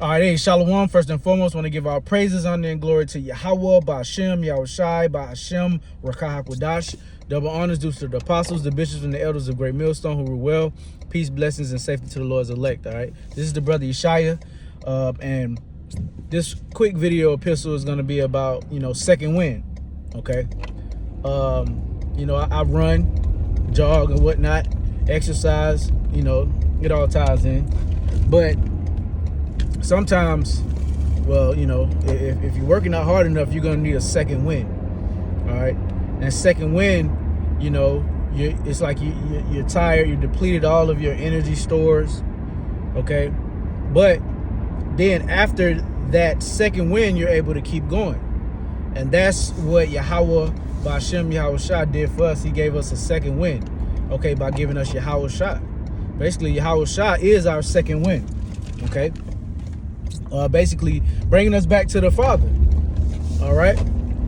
All right, hey, Shalom. First and foremost, want to give our praises, honor, and glory to Yahweh, Ba'ashem, Yahushai, Ba'ashem, Rakah HaKodash. Double honors due to the apostles, the bishops, and the elders of Great Millstone who rule well. Peace, blessings, and safety to the Lord's elect, all right? This is the brother Yeshaya, and this quick video epistle is going to be about, second wind, okay? I run, jog, and whatnot, exercise, it all ties in. But sometimes, well, if you're working out hard enough, you're gonna need a second wind. All right, and second wind, it's like you're tired, you're depleted all of your energy stores. Okay, but then after that second wind, you're able to keep going, and that's what Yahweh Ba'ashem Yahushai did for us. He gave us a second wind, okay, by giving us Yahushai. Basically, Yahushai is our second wind. Okay. Basically bringing us back to the Father. All right,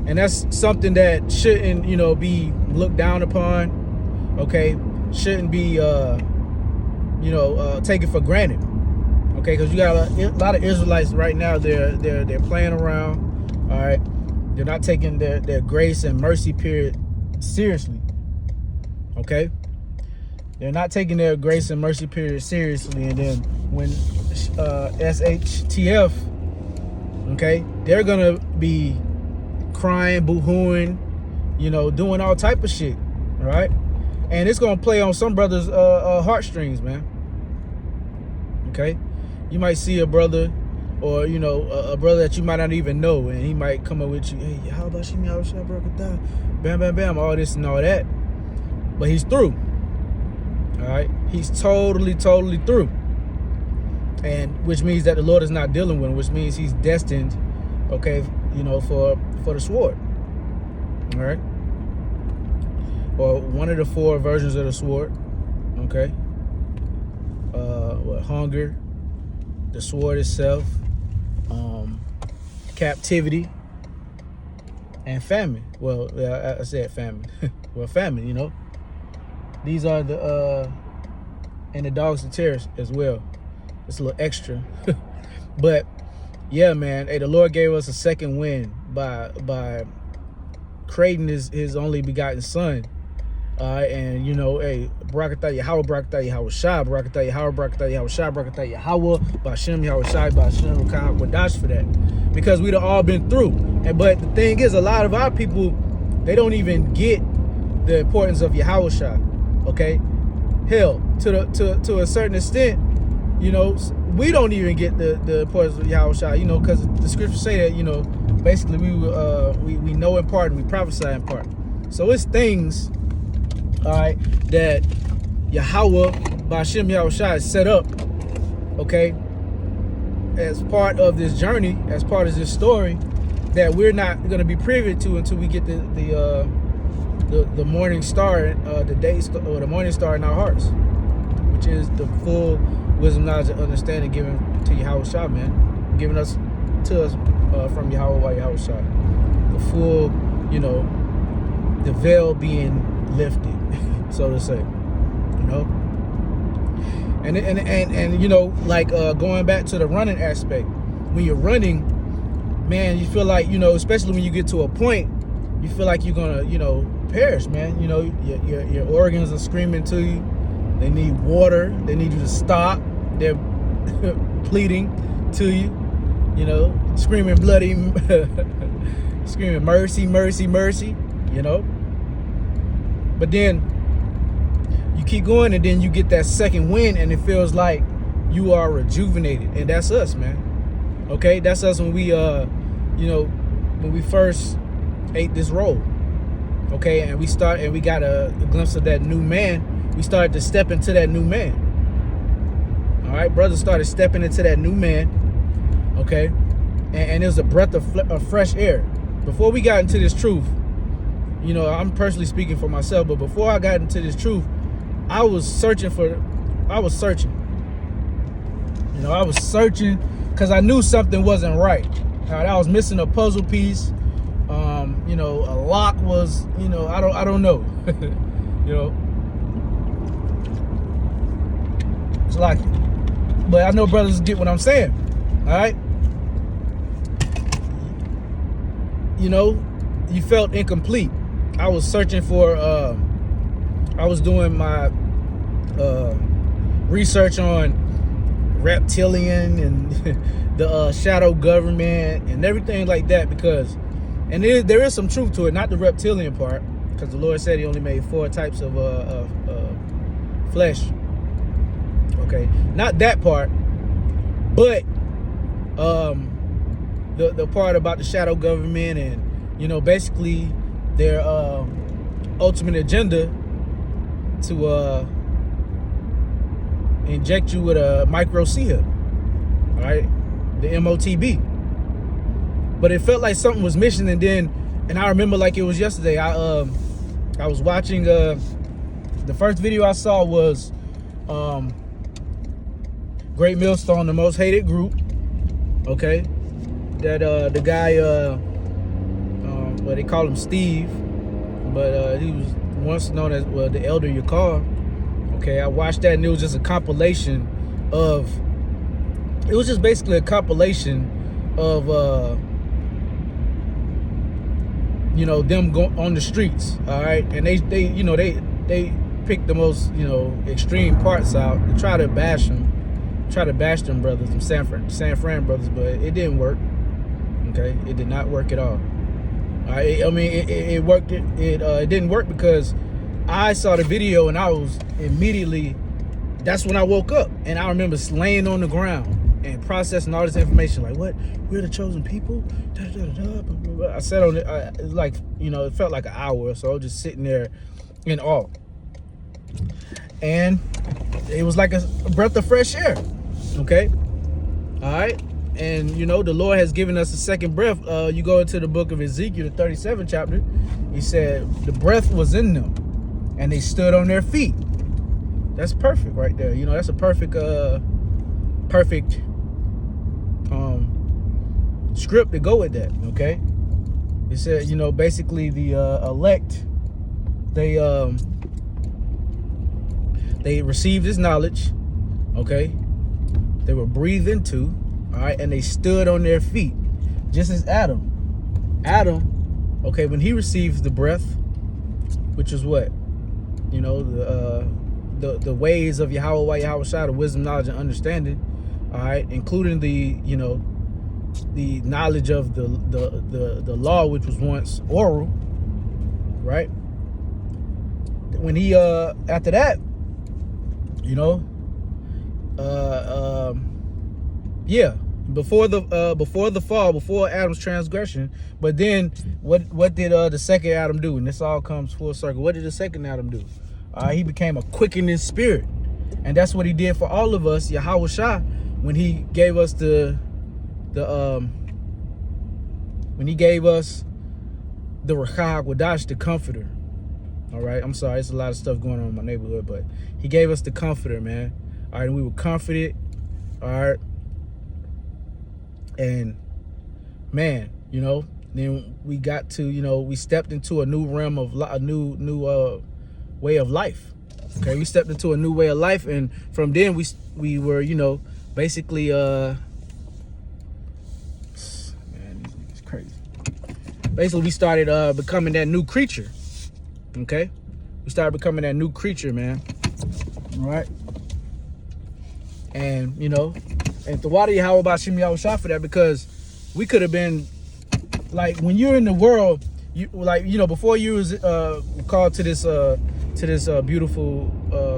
and that's something that shouldn't be looked down upon. Okay, shouldn't be taken for granted. Okay, because you got a lot of Israelites right now. They're playing around. All right, they're not taking their grace and mercy period seriously. Okay, they're not taking their grace and mercy period seriously, and then when SHTF, okay, they're gonna be crying, boo-hooing, doing all type of shit, right? And it's gonna play on some brothers' heartstrings, man. Okay, you might see a brother, or a brother that you might not even know, and he might come up with you, hey, how about Shimi, how should I broke it down? Bam, bam, bam, all this and all that, but he's through. All right, he's totally through. And which means that the Lord is not dealing with him, which means he's destined, okay, for the sword. All right, or one of the four versions of the sword. Okay, hunger, the sword itself, captivity, and famine. Well, I said famine. Well, famine. These are the and the dogs and terrors as well. It's a little extra. But yeah, man, hey, the Lord gave us a second wind by creating his only begotten son. And hey, Barakatah Yahweh, Barakatah Yahushai, Barakatah Yahweh, Barakatah Yahushai, Barakatah Yahweh, Ba'ashem Yahushai, Ba'ashem Rakah HaKodash for that. Because we'd have all been through. But the thing is, a lot of our people, they don't even get the importance of Yahushai. Okay? Hell, to a certain extent, we don't even get the importance of Yahushua, because the scriptures say that, basically we know in part and we prophesy in part. So it's things, all right, that Yahweh, Ba'ashem Yahushua is set up, okay, as part of this journey, as part of this story, that we're not going to be privy to until we get the morning star, the morning star in our hearts, which is the full wisdom, knowledge, and understanding given to Yahushua, man. Given us to us from Yahweh by Yahushua. The full, the veil being lifted, so to say. And like going back to the running aspect, when you're running, man, you feel like, especially when you get to a point, you feel like you're gonna, perish, man. Your organs are screaming to you. They need water. They need you to stop. They're pleading to you, screaming bloody, screaming mercy, mercy, mercy, But then you keep going, and then you get that second wind, and it feels like you are rejuvenated, and that's us, man. Okay, that's us when we, when we first ate this roll. Okay, and we got a glimpse of that new man. We started to step into that new man. All right, brothers started stepping into that new man. Okay, and it was a breath of fresh air. Before we got into this truth, I'm personally speaking for myself, but before I got into this truth, I was searching because I knew something wasn't right. All right, I was missing a puzzle piece. A lock was, I don't know. It's like, but I know brothers get what I'm saying. All right. You know, you felt incomplete. I was searching for, I was doing my research on reptilian and the shadow government and everything like that, because, and there is some truth to it, not the reptilian part, because the Lord said he only made 4 types of flesh. Okay, not that part, but the part about the shadow government and, you know, basically their ultimate agenda to inject you with a micro C-hip, all right, the MOTB. But it felt like something was missing, and I remember like it was yesterday. I was watching the first video I saw was Great Millstone, the most hated group. Okay, that the guy well, they call him Steve, but he was once known as the Elder Yakar. Okay, I watched that and it was just a compilation of, it was just basically a compilation of you know, them go on the streets, all right, and they you know, they picked the most, you know, extreme parts out to try to bash them brothers, them San Fran brothers, but it didn't work. Okay, it did not work at all. I mean, it worked. It didn't work because I saw the video and I was immediately, that's when I woke up, and I remember laying on the ground and processing all this information. Like, what? We're the chosen people? Da, da, da, da. I sat on it. It was like, you know, it felt like an hour or so. I was just sitting there in awe, and it was like a breath of fresh air. Okay, all right. And, you know, the Lord has given us a second breath. You go into the book of Ezekiel, the 37th chapter. He said the breath was in them and they stood on their feet. That's perfect right there. You know, that's a perfect script to go with that. Okay. It said, you know, basically the elect, they received his knowledge. Okay. They were breathed into. All right, and they stood on their feet, just as Adam, okay, when he receives the breath, which is what, you know, the ways of Yahweh Shai, the wisdom, knowledge, and understanding, all right, including the, you know, the knowledge of the law, which was once oral, right? When he after that, you know, yeah, before the fall, before Adam's transgression. But then what did the second Adam do? And this all comes full circle. What did the second Adam do? He became a quickening spirit, and that's what he did for all of us, Yahweh Shai, when he gave us the Ruach HaKodesh, the Comforter. All right, I'm sorry, it's a lot of stuff going on in my neighborhood, but he gave us the Comforter, man. All right, and we were comforted. All right. And man, you know, then we got to, you know, we stepped into a new realm of a new way of life. Okay, we stepped into a new way of life, and from then we were, you know, basically man, it's crazy. Basically, we started becoming that new creature. Okay, we started becoming that new creature, man. All right, and you know. And Tawadi Yahweh Bashim Yahweh Shah for that, because we could have been like, when you're in the world, you like, you know, before you was called to this beautiful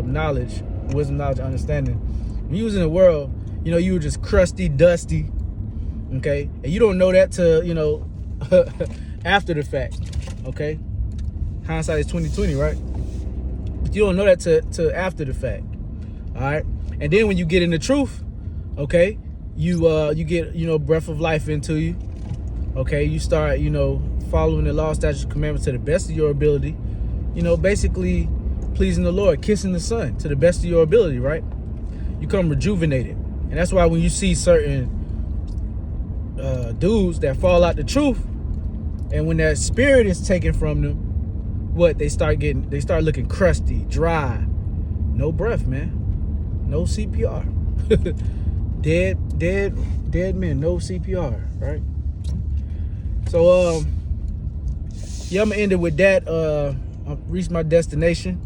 knowledge, wisdom, knowledge, understanding. When you was in the world, you know, you were just crusty, dusty, okay, and you don't know that to, you know, after the fact, okay. Hindsight is 20/20, right? But you don't know that to after the fact, all right. And then when you get in the truth, okay, you get, you know, breath of life into you. Okay, you start, you know, following the law, statutes, commandments to the best of your ability. You know, basically pleasing the Lord, kissing the Son to the best of your ability, right? You come rejuvenated. And that's why when you see certain dudes that fall out the truth, and when that spirit is taken from them, what they start looking crusty, dry, no breath, man, no CPR. dead men, no CPR, right? So yeah, I'm gonna end it with that. I've reached my destination.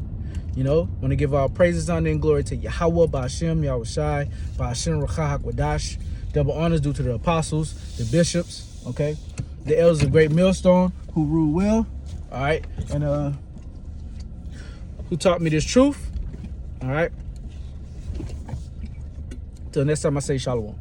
You know, want to give all praises, honor, and glory to Yahweh, Ba'ashem, Yahushai, Ba'ashem, Rachah HaKodash. Double honors due to the apostles, the bishops, okay? The elders of Great Millstone who rule well, all right? And who taught me this truth, all right? Till next time I say shalom.